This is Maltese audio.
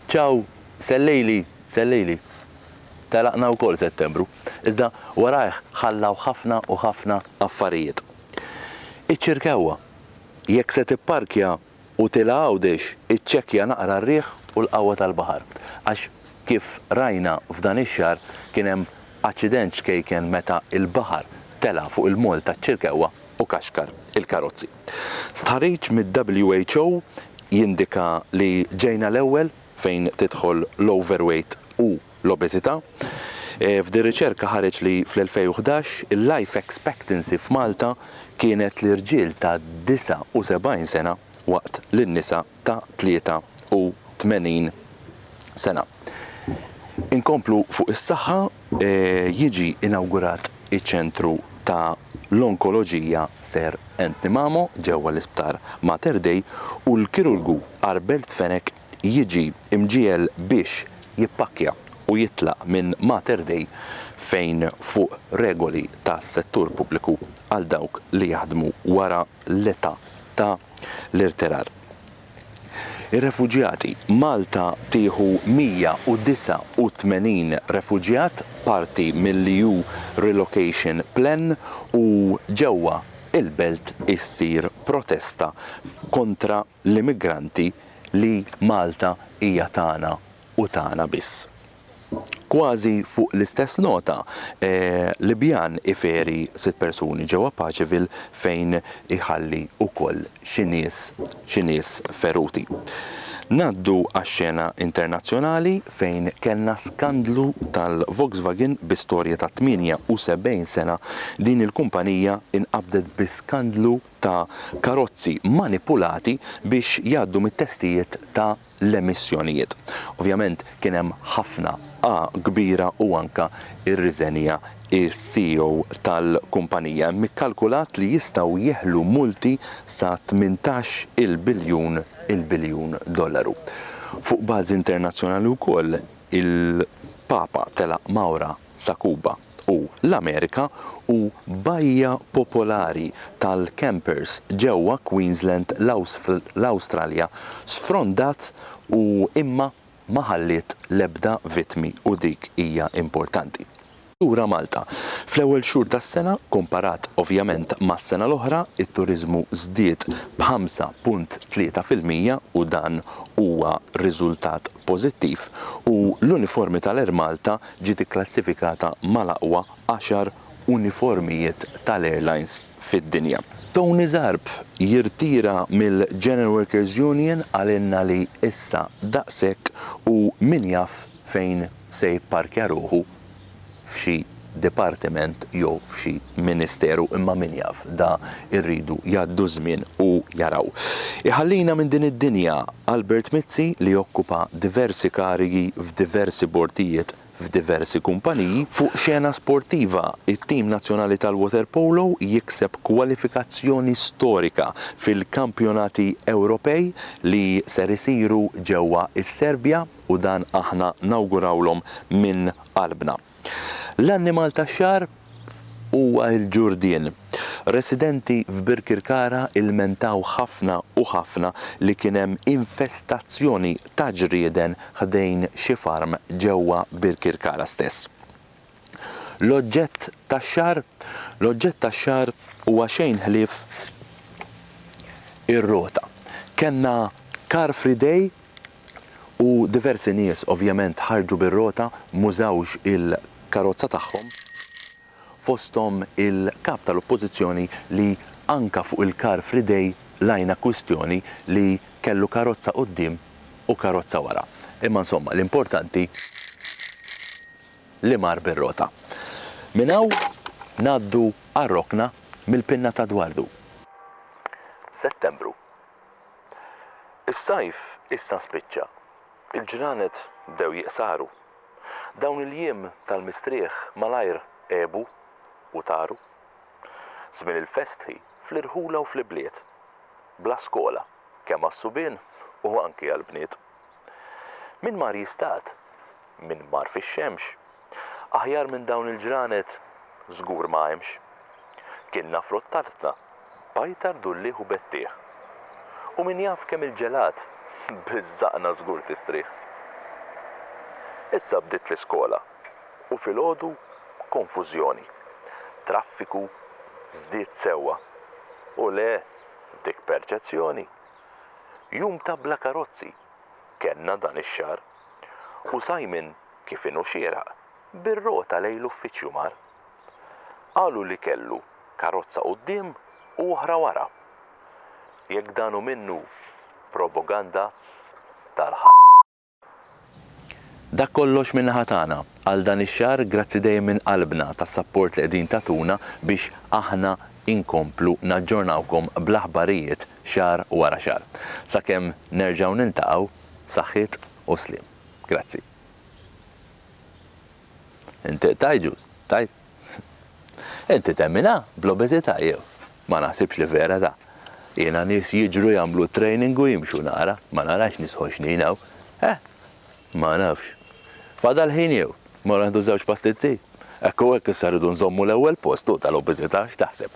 ċaw, sellejli. Telaqna wkoll Settembru. Iżda warajh ħallaw ħafna u ħafna affarijiet. Iċ-ċirkewwa, jekk se tipparkja u tilgħawdex iċċekkja naqra r-riħ u l-qawwa tal-baħar. Għax kif rajna f'dan ix-xahar kien hemm aċċident xkejken meta il-baħar tela fuq il-mol taċ-ċirkewwa u kaxkar il-karozzi. Stħarriġ mid-WHO jindika li ġejna l-ewwel fejn tidħol l-overweight u l-obeżità. F'di riċerka ħareġ li fl-2011 il-life expectancy f'Malta kienet l-irġiel ta' 79 sena waqt l-nisa ta' 83 sena. Inkomplu fuq is-saħħa jiġi inawgurat iċ-ċentru ta' l-onkoloġija Ser Entnimamo ġewwa l-Isptar Mater Dei u l-kirurgu Arbert Fenek jiġi imġiel biex jippakkja u jitlaq minn Mater Dei fejn fuq regoli tas-settur pubbliku għal dawk li jaħdmu wara l-età ta' l-irtirar. Ir-refuġjati Malta tieħu 189 refuġjat parti mill-EU Relocation Plan u ġewwa il-belt issir protesta kontra l-immigranti li Malta hija tagħna u tagħna biss. Kważi fuq l-istess nota, Libjan iferi 6 persuni ġewwa Paċeville fejn iħalli wkoll xi nies feruti. Naddu għax-xena internazzjonali fejn kellna skandlu tal-Volkswagen bi storja ta' 78 sena din il-kumpanija inqabdet bi skandlu ta' karozzi manipulati biex jgħaddu mit-testijiet ta' l-emissjonijiet. Ovvjament kien hemm ħafna kbira u anka ir-riżenja il-CEO tal-kumpanija mikkalkulat li jistgħu jeħlu multi sa 18 biljun dollaru. Fuq bażi internazzjonali wkoll il-Papa telaq Mawra sa Kuba u l-Amerika u bajja popolari tal-campers ġewwa Queensland l-Awstralja sfrondat u imma ma ħalliet l-ebda vittmi u dik hija importanti. Lura Malta. Fl-ewwel xhur tas-sena, komparat ovvjament mas-sena l-oħra, it-turiżmu żdied b'5.3% u dan huwa riżultat pożittiv u l-uniformi tal-Air Malta ġiet ikklassifikata mal-aqwa 10 uniformijiet tal-airlines fid-dinja. Tony Zarb jirtira mill-General Workers Union għalinna li issa daqshekk u min jaf fejn se jipparkja ruħu f'xi dipartiment jew f'xi ministeru imma min jaf da irridu jgħaddu żmien u jaraw. Iħallina minn din id-dinja Albert Mizzi li jokkupa diversi karigi f'diversi bordijiet f'diversi kumpaniji. Fuq xena sportiva, it-tim nazzjonali tal-water polo jikseb kwalifikazzjoni storika fil-kampjonati Ewropej li ser isiru ġewwa is-Serbja u dan aħna nawgurawlhom minn qalbna. L-annimal tax-xahar huwa l-ġurdien. Residenti f'Birkirkara ilmentaw ħafna u ħafna li kien hemm infestazzjoni ta' ġrieden ħdejn xi farm ġewwa Birkirkara stess. L-oġġett tax-xahar huwa xejn ħlief ir-rota. Kenna Car Free Day u diversi nies ovvjament ħarġu bir-rota mużawx il-karozza tagħhom fosthom il-kap tal-oppożizzjoni li anka fuq il-Car Free Day lajna kwistjoni li kellu karozza quddiem u karozza wara. Imma insomma l-importanti li mar bir-rota. Minn hawn ngħaddu għar-rokna mill-pinna ta' Dwardu. Settembru. Is-sajf issa spiċċa. Il-ġranet bdew jiqsaru. Dawn il-jiem tal-mistrieħ malajr ebu u taru. Żmien il-festħi fl-irħula u fl-bliet. Bla skola, kemm għas-subien u anki għall-bniet. Min mar jistat, min mar fix-xemx, aħjar minn dawn il-ġranet żgur ma hemmx. Kienna frottartna, bajtar dulliħ u bettieħ. U min jaf kemm il-ġelat, biżżaqna żgur tistrieħ. Issa bdiet l-iskola u filgħodu konfużjoni. Traffiku żdied sewwa. U le dik perċezzjoni. Jum ta' bla karozzi kellna dan ix-xahar u Simon kif inhu xieraq bir-rota lejn l-uffiċċju mar. Qalu li kellu karozza quddiem u oħra wara. Jekk danu minnu propaganda Dak kollox minn ħatana għal dan ix-xahar grazzi dejjem minn qalbna tas-sapport li qegħdin tatuna biex aħna inkomplu naġġornawkom bl-aħbarijiet xahar wara xahar. Sakemm nerġgħu niltaqgħu saħħit u sliem. Grazzi. Inti tajġu, tajt. Inti temmina bl-obeżità jew. Ma naħsibx li vera da. Jiena nies jiġru jagħmlu training u jimxu nara, ma narax nies ħoxnin hawn. Ma nafx. Fadal ħin jew, ma naħdu żewġ pastizzi. Ekku hekk issa rridu nżommu l-ewwel postu tal-obeżità x'taħseb.